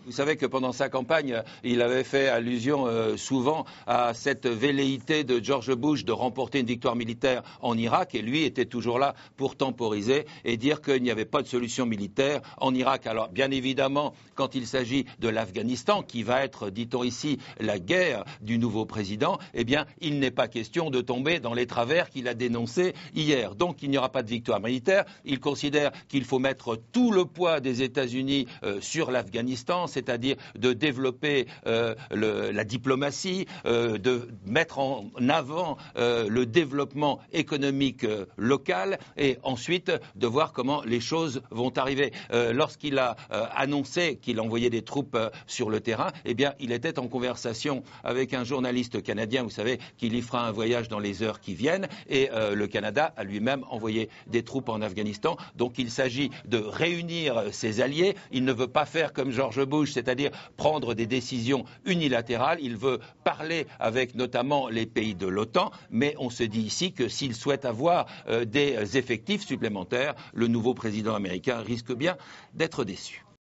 Vous savez que pendant sa campagne, il avait fait allusion souvent à cette velléité de George Bush de remporter une victoire militaire en Irak, et lui était toujours là pour temporiser et dire qu'il n'y avait pas de solution militaire en Irak. Alors bien évidemment, quand il s'agit de l'Afghanistan, qui va être, dit-on ici, la guerre du nouveau président, eh bien il n'est pas question de tomber dans les travers qu'il a dénoncés hier. Donc il n'y aura pas de victoire militaire. Il considère qu'il faut mettre tout le poids des États-Unis sur l'Afghanistan, c'est-à-dire de développer la diplomatie, de mettre en avant le développement économique local et ensuite de voir comment les choses vont arriver. Lorsqu'il a annoncé qu'il envoyait des troupes sur le terrain, eh bien, il était en conversation avec un journaliste canadien, vous savez, qu'il y fera un voyage dans les heures qui viennent, et le Canada a lui-même envoyé des troupes en Afghanistan. Donc il s'agit de réunir ses alliés. Il ne veut pas faire comme George Bush, c'est-à-dire prendre des décisions unilatérales. Il veut parler avec notamment les pays de l'OTAN, mais on se dit ici que s'il souhaite avoir des effectifs supplémentaires, le nouveau président américain risque bien d'être déçu.